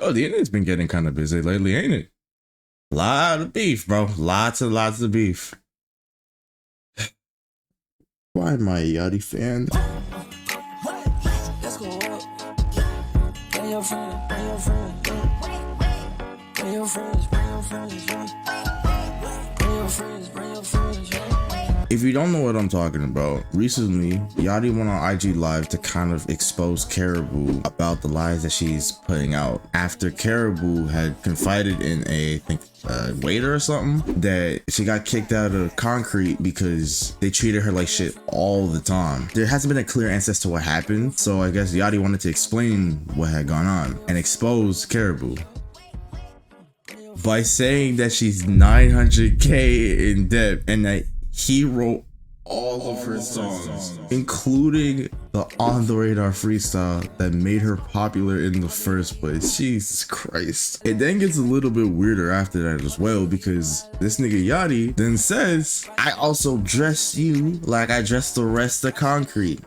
Oh, the internet's been getting kind of busy lately, ain't it? Lot of beef, bro. Lots and lots of beef. Why am I a Yachty fan? Let's go up. Bring your friends, bring your friends, yeah. Bring your friends, bring your friends, yeah. Bring your friends, bring your friends, yeah. If you don't know what I'm talking about, recently, Yachty went on IG Live to kind of expose Caribou about the lies that she's putting out. After Caribou had confided in a waiter or something, that she got kicked out of Concrete because they treated her like shit all the time. There hasn't been a clear answer as to what happened, so I guess Yachty wanted to explain what had gone on and expose Caribou by saying that she's 900K in debt and that he wrote all of her songs, including the On the Radar freestyle that made her popular in the first place. Jesus Christ. It then gets a little bit weirder after that as well, because this nigga Yachty then says, I also dress you like I dressed the rest of Concrete.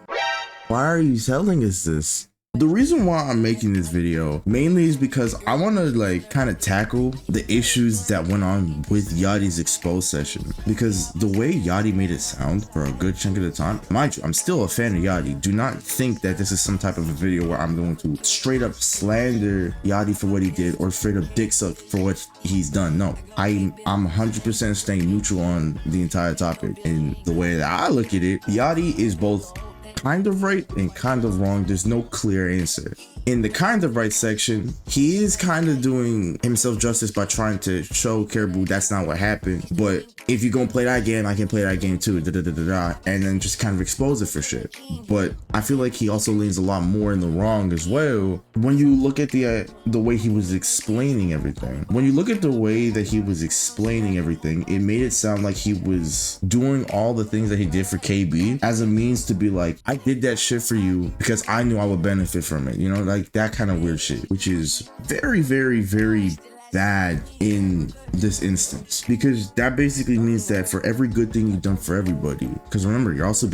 Why are you telling us this? The reason why I'm making this video mainly is because I want to like kind of tackle the issues that went on with Yachty's expose session, because the way Yachty made it sound for a good chunk of the time, mind you, I'm still a fan of Yachty. Do not think that this is some type of a video where I'm going to straight up slander Yachty for what he did or straight up dick suck for what he's done. No, I'm 100% staying neutral on the entire topic. And the way that I look at it, Yachty is both kind of right and kind of wrong. There's no clear answer. In the kind of right section, he is kind of doing himself justice by trying to show Caribou that's not what happened. But if you're gonna play that game, I can play that game too, and then just kind of expose it for shit. But I feel like he also leans a lot more in the wrong as well when you look at the way he was explaining everything. When you look at the way that he was explaining everything, it made it sound like he was doing all the things that he did for KB as a means to be like, I did that shit for you because I knew I would benefit from it, you know, like that kind of weird shit, which is very, very, very bad in this instance, because that basically means that for every good thing you've done for everybody, because remember, you're also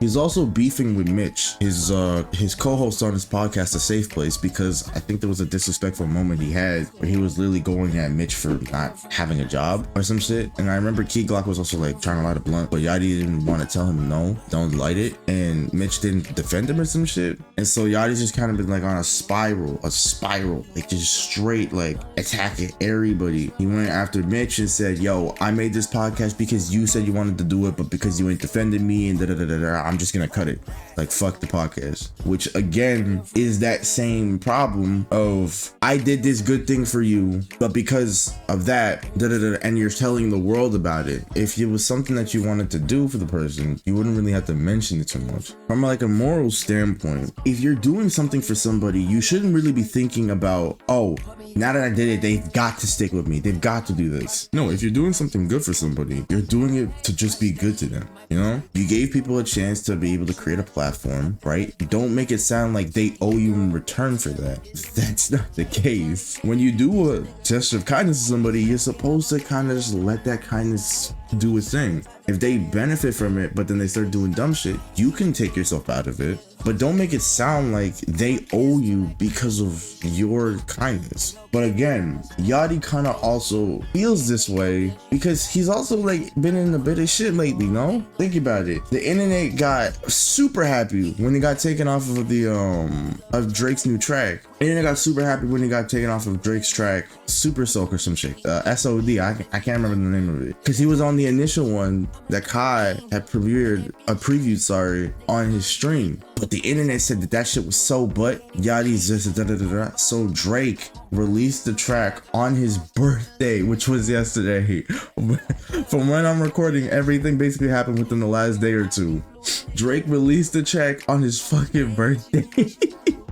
he's also beefing with Mitch, his co-host on his podcast, A Safe Place, because I think there was a disrespectful moment he had where he was literally going at Mitch for not having a job or some shit. And I remember Key Glock was also like trying to light a blunt, but Yachty didn't want to tell him no, don't light it, and Mitch didn't defend him or some shit. And so Yachty's just kind of been like on a spiral, like just straight like attacking everybody. He went after Mitch and said, yo, I made this podcast because you said you wanted to do it, but because you ain't defending me and I'm just gonna cut it. Like, fuck the podcast. Which again is that same problem of, I did this good thing for you, but because of that, and you're telling the world about it. If it was something that you wanted to do for the person, you wouldn't really have to mention it too much. From like a moral standpoint, if you're doing something for somebody, you shouldn't really be thinking about, oh, now that I did it, they've got to stick with me. They've got to do this. No, if you're doing something good for somebody, you're doing it to just be good to them. You know, you gave people a chance to be able to create a platform, right? Don't make it sound like they owe you in return for that. That's not the case. When you do a gesture of kindness to somebody, you're supposed to kind of just let that kindness do its thing. If they benefit from it, but then they start doing dumb shit, you can take yourself out of it, but don't make it sound like they owe you because of your kindness. But again, Yachty kind of also feels this way because he's also like been in a bit of shit lately, no? Think about it. The internet got super happy when he got taken off of the of Drake's new track. The internet got super happy when he got taken off of Drake's track, Super Soak or some shit. SOD, I can't remember the name of it. Because he was on the initial one that Kai had previewed on his stream. But the internet said that shit was so butt. Yachty's just So Drake released the track on his birthday, which was yesterday. From when I'm recording, everything basically happened within the last day or two. Drake released the track on his fucking birthday.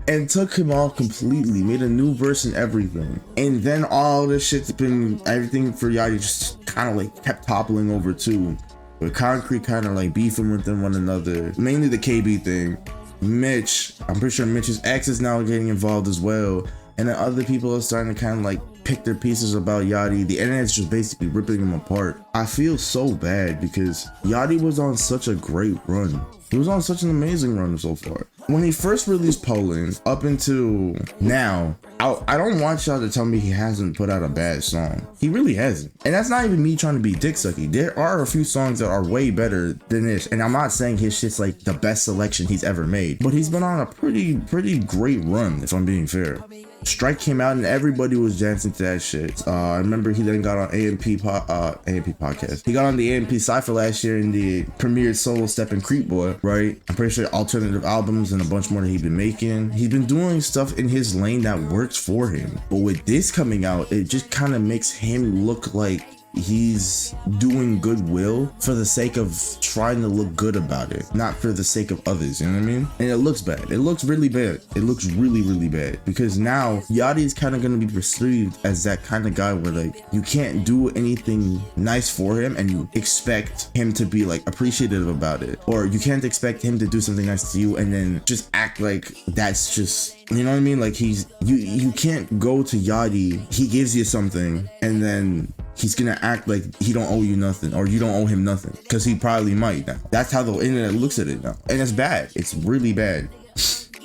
And took him off completely, made a new verse and everything. And then all this shit's been, everything for Yachty just kind of like kept toppling over too. With Concrete kind of like beefing with one another. Mainly the KB thing. Mitch, I'm pretty sure Mitch's ex is now getting involved as well. And then other people are starting to kind of like pick their pieces about Yachty. The internet's just basically ripping him apart. I feel so bad because Yachty was on such a great run. He was on such an amazing run so far. When he first released Poland up until now, I don't want y'all to tell me he hasn't put out a bad song. He really hasn't. And that's not even me trying to be dick sucky. There are a few songs that are way better than this. And I'm not saying his shit's like the best selection he's ever made, but he's been on a pretty great run, if I'm being fair. Strike came out and everybody was dancing to that shit. I remember he then got on AMP podcast. He got on the AMP Cypher last year in the premiered solo Step and Creep Boy, right? I'm pretty sure alternative albums and a bunch more that he's been making. He's been doing stuff in his lane that works for him. But with this coming out, it just kind of makes him look like he's doing goodwill for the sake of trying to look good about it, not for the sake of others, you know what I mean? And it looks bad. It looks really bad. It looks really bad because now Yachty is kind of going to be perceived as that kind of guy where like you can't do anything nice for him and you expect him to be like appreciative about it, or you can't expect him to do something nice to you and then just act like that's just, you know what I mean? Like you can't go to Yachty, he gives you something and then he's gonna act like he don't owe you nothing or you don't owe him nothing, because he probably might now. That's how the internet looks at it now, and it's bad. It's really bad.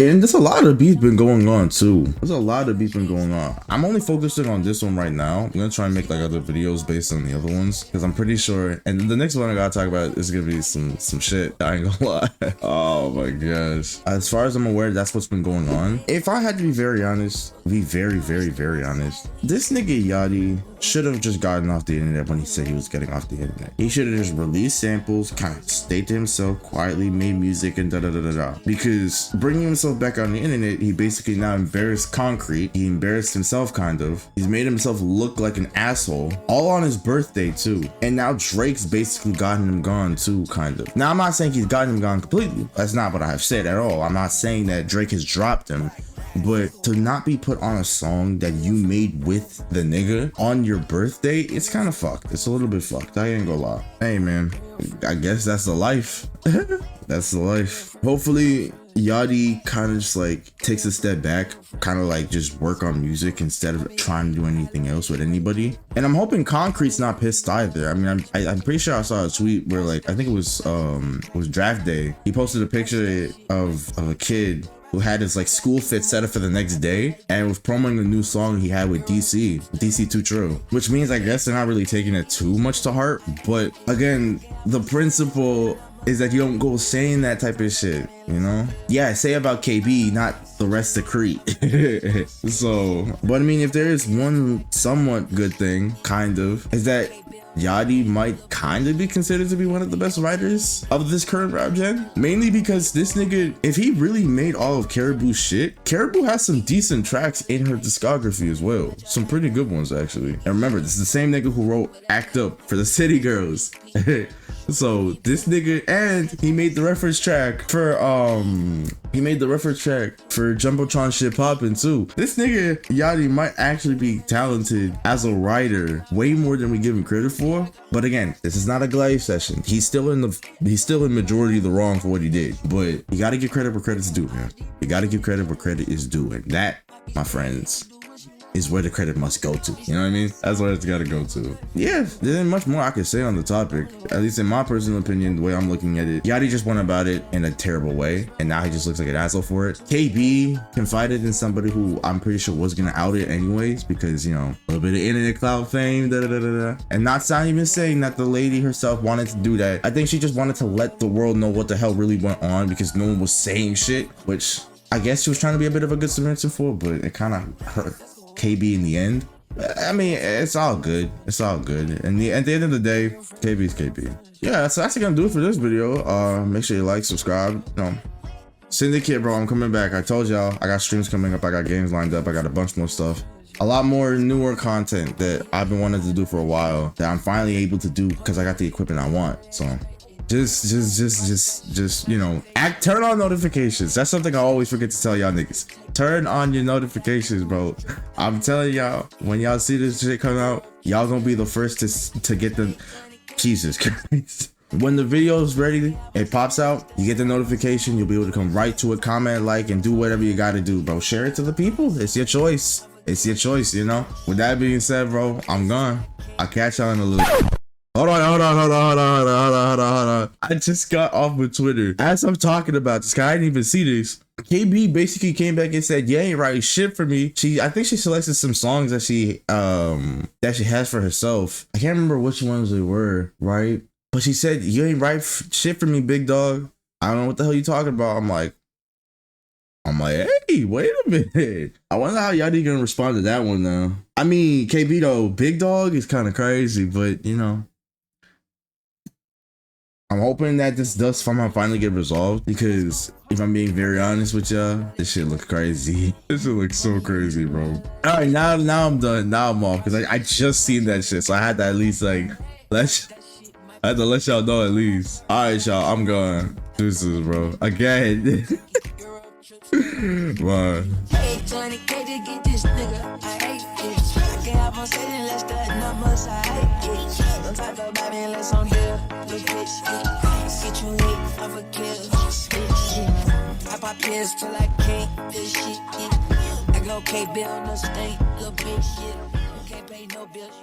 And there's a lot of beef been going on too. There's a lot of beef been going on. I'm only focusing on this one right now. I'm gonna try and make like other videos based on the other ones because I'm pretty sure. And the next one I gotta talk about is gonna be some shit. I ain't gonna lie. Oh my gosh. As far as I'm aware, that's what's been going on. If I had to be very honest, very honest, this nigga Yachty should have just gotten off the internet when he said he was getting off the internet. He should have just released samples, kind of stayed to himself, quietly made music and because bringing himself back on the internet, he basically now embarrassed Concrete. He embarrassed himself kind of. He's made himself look like an asshole, all on his birthday too. And now Drake's basically gotten him gone too, kind of. Now I'm not saying he's gotten him gone completely. That's not what I have said at all. I'm not saying that Drake has dropped him. But to not be put on a song that you made with the nigga on your birthday, it's kind of fucked. It's a little bit fucked. I ain't gonna lie. Hey man, I guess that's the life. That's the life. Hopefully Yachty kind of just like takes a step back, kind of like just work on music instead of trying to do anything else with anybody. And I'm hoping Concrete's not pissed either. I mean, I'm pretty sure I saw a tweet where like, I think it was draft day. He posted a picture of a kid who had his like school fit set up for the next day and was promoting a new song he had with DC Too True, which means I guess they're not really taking it too much to heart. But again, the principle is that you don't go saying that type of shit, you know? Yeah, say about KB, not the rest of Crete. So, but I mean, if there is one somewhat good thing, kind of, is that Yachty might kind of be considered to be one of the best writers of this current rap gen. Mainly because this nigga, if he really made all of Caribou's shit, Caribou has some decent tracks in her discography as well. Some pretty good ones, actually. And remember, this is the same nigga who wrote Act Up for the City Girls. So this nigga, and he made the reference track for Jumbotron Shit Poppin' too. This nigga Yachty might actually be talented as a writer way more than we give him credit for. But again, this is not a Glaive session. He's still in majority of the wrong for what he did. But you gotta give credit where credit's due, man. You gotta give credit where credit is due, and that, my friends, is where the credit must go to. You know what I mean? That's where it's gotta go to. Yeah, there isn't much more I could say on the topic. At least in my personal opinion, the way I'm looking at it, Yachty just went about it in a terrible way, and now he just looks like an asshole for it. KB confided in somebody who I'm pretty sure was gonna out it anyways, because, you know, a little bit of internet cloud fame, and not even saying that the lady herself wanted to do that. I think she just wanted to let the world know what the hell really went on, because no one was saying shit, which I guess she was trying to be a bit of a good Samaritan for, but it kind of hurt KB in the end. I mean, it's all good. It's all good. And at the end of the day, KB is KB. Yeah, so that's gonna do it for this video. Make sure you like, subscribe. You know, Syndicate, bro, I'm coming back. I told y'all I got streams coming up. I got games lined up. I got a bunch more stuff. A lot more newer content that I've been wanting to do for a while that I'm finally able to do because I got the equipment I want. So just you know, turn on notifications. That's something I always forget to tell y'all niggas. Turn on your notifications, bro. I'm telling y'all, when y'all see this shit come out, y'all gonna be the first to get the Jesus Christ. When the video is ready, it pops out, you get the notification, you'll be able to come right to it, comment, like, and do whatever you gotta do, bro. Share it to the people. It's your choice. it's your choice, you know. With that being said, bro, I'm gone. I'll catch y'all in a little. Hold on. I just got off with Twitter. As I'm talking about this, I didn't even see this. KB basically came back and said, "You ain't writing shit for me." I think she selected some songs that she has for herself. I can't remember which ones they were, right? But she said, "You ain't write shit for me, big dog." I don't know what the hell you talking about. I'm like, hey, wait a minute. I wonder how Yachty gonna respond to that one though. I mean, KB though, big dog is kind of crazy, but you know. I'm hoping that this does somehow finally get resolved, because if I'm being very honest with y'all, this shit looks crazy. This shit looks so crazy, bro. All right, now I'm done. Now I'm off, because I just seen that shit, so I had to at least like let y'all know at least. All right, y'all, I'm going. Deuces, bro. Again. Man. Hey, 20K to get this nigga. I hate it. I can't have on setting less than numbers. I hate it. Don't talk about me unless I'm here. Little bitch, get you hit of a kill. I pop pills till I can't do shit. I go K bill on the state. Little bitch, you can't pay no bills.